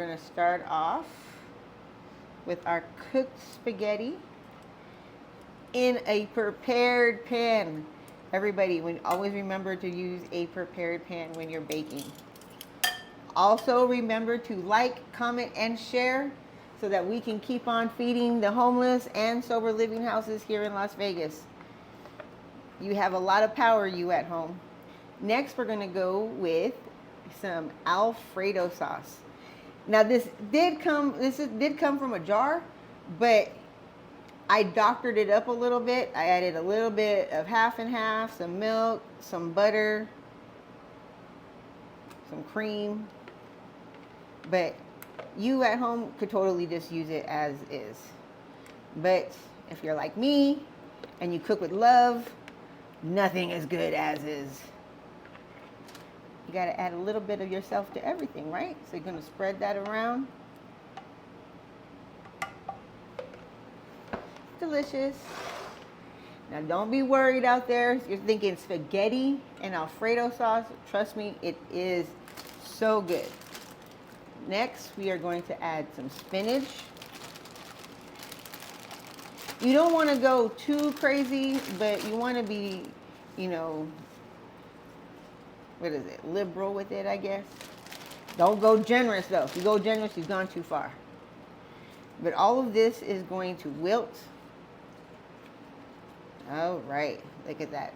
going to start off with our cooked spaghetti in a prepared pan. Everybody, always remember to use a prepared pan when you're baking. Also remember to like, comment, and share so that we can keep on feeding the homeless and sober living houses here in Las Vegas. You have a lot of power, you at home. Next, we're going to go with some Alfredo sauce. Now, this did come from a jar, but I doctored it up a little bit. I added a little bit of half and half, some milk, some butter, some cream. But you at home could totally just use it as is. But if you're like me and you cook with love, nothing is good as is. You got to add a little bit of yourself to everything, right? So you're going to spread that around. Delicious. Now don't be worried out there. You're thinking spaghetti and Alfredo sauce. Trust me, it is so good. Next, we are going to add some spinach. You don't want to go too crazy, but you want to be, liberal with it, I guess. Don't go generous, though. If you go generous, you've gone too far. But all of this is going to wilt. All right, look at that.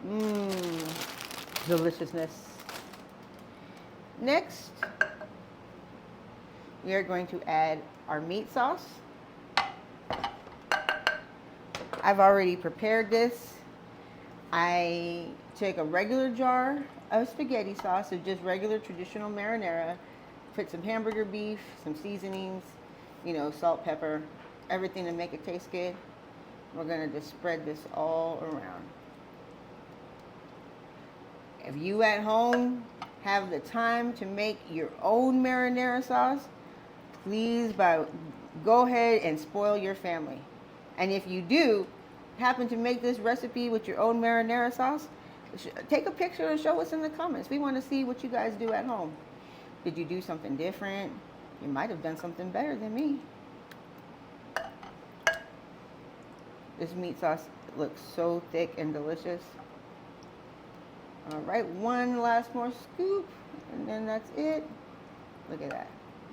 Deliciousness. Next, we are going to add our meat sauce. I've already prepared this. I took a regular jar of spaghetti sauce, so just regular traditional marinara, put some hamburger beef, some seasonings, salt, pepper, everything to make it taste good. We're going to just spread this all around. If you at home have the time to make your own marinara sauce, please go ahead and spoil your family. And if you do happen to make this recipe with your own marinara sauce, take a picture and show us in the comments. We want to see what you guys do at home. Did you do something different? You might have done something better than me. This meat sauce looks so thick and delicious. All right, one last more scoop, and then that's it. Look at that.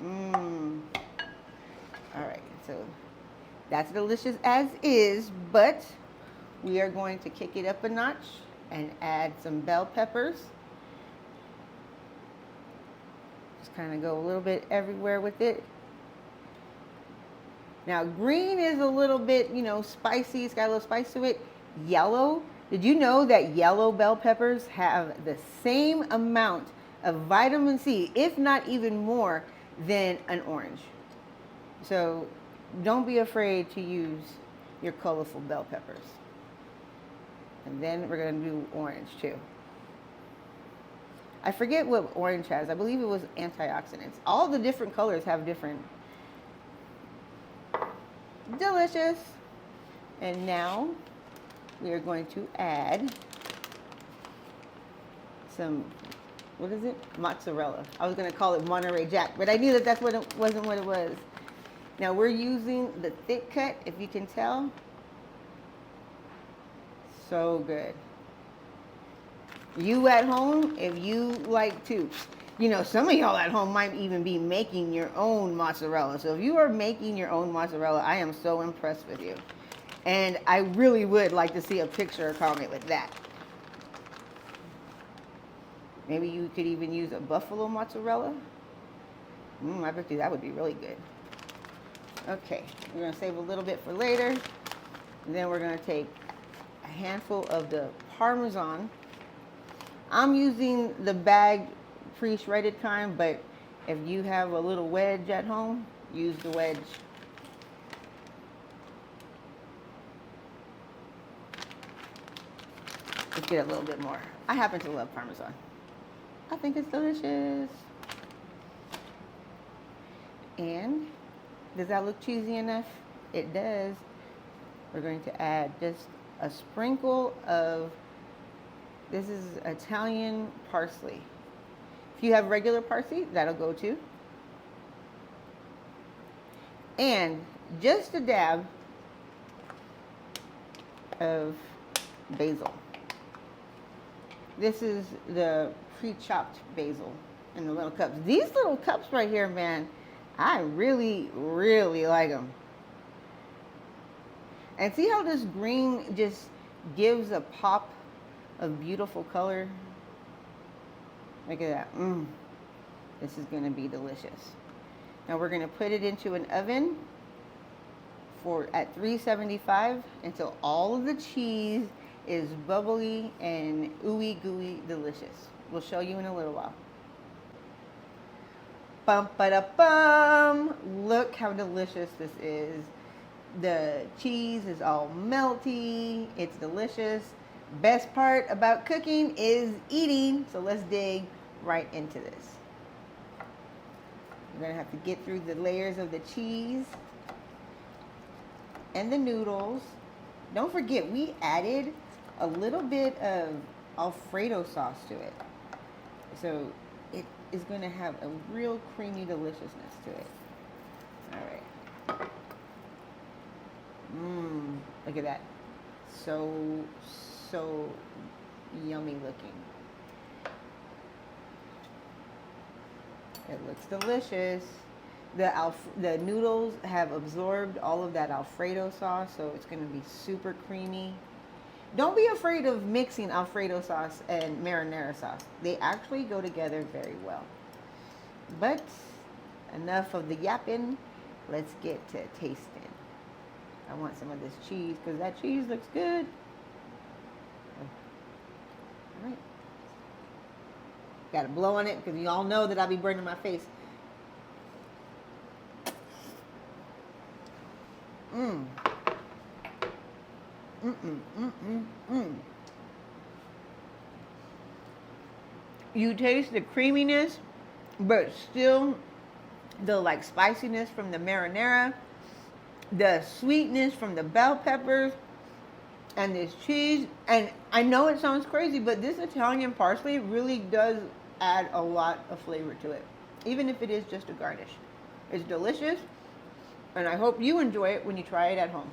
All right, so that's delicious as is, but we are going to kick it up a notch and add some bell peppers. Just kind of go a little bit everywhere with it. Now, green is a little bit, spicy. It's got a little spice to it. Yellow. Did you know that yellow bell peppers have the same amount of vitamin C, if not even more, than an orange? So don't be afraid to use your colorful bell peppers. And then we're going to do orange too. I forget what orange has. I believe it was antioxidants. All the different colors have different. Delicious. And now we are going to add some, mozzarella. I was going to call it Monterey Jack, but I knew that wasn't what it was. Now we're using the thick cut, if you can tell. So good. You at home, if you like to, some of y'all at home might even be making your own mozzarella. So if you are making your own mozzarella, I am so impressed with you. And I really would like to see a picture or comment with that. Maybe you could even use a buffalo mozzarella. I bet you that would be really good. Okay, we're going to save a little bit for later. And then we're going to take a handful of the Parmesan. I'm using the bag pre-shredded kind, but if you have a little wedge at home, use the wedge. Let's get a little bit more. I happen to love Parmesan. I think it's delicious. And does that look cheesy enough? It does. We're going to add just a sprinkle of, this is Italian parsley. If you have regular parsley, that'll go too. And just a dab of basil. This is the pre-chopped basil in the little cups. These little cups right here, man, I really, really like them. And see how this green just gives a pop of beautiful color? Look at that. This is going to be delicious. Now we're going to put it into an oven at 375 until all of the cheese is bubbly and ooey gooey delicious. We'll show you in a little while. Bum ba da bum! Look how delicious this is. The cheese is all melty. It's delicious. Best part about cooking is eating. So let's dig right into this. You're gonna have to get through the layers of the cheese and the noodles. Don't forget, we added a little bit of Alfredo sauce to it. So it is going to have a real creamy deliciousness to it. All right. Look at that. So yummy looking. It looks delicious. The noodles have absorbed all of that Alfredo sauce, so it's going to be super creamy. Don't be afraid of mixing Alfredo sauce and marinara sauce. They actually go together very well. But enough of the yapping. Let's get to tasting. I want some of this cheese because that cheese looks good. All right. Got to blow on it because you all know that I'll be burning my face. You taste the creaminess, but still the like spiciness from the marinara, the sweetness from the bell peppers, and this cheese. And I know it sounds crazy, but this Italian parsley really does add a lot of flavor to it, even if it is just a garnish. It's delicious, and I hope you enjoy it when you try it at home.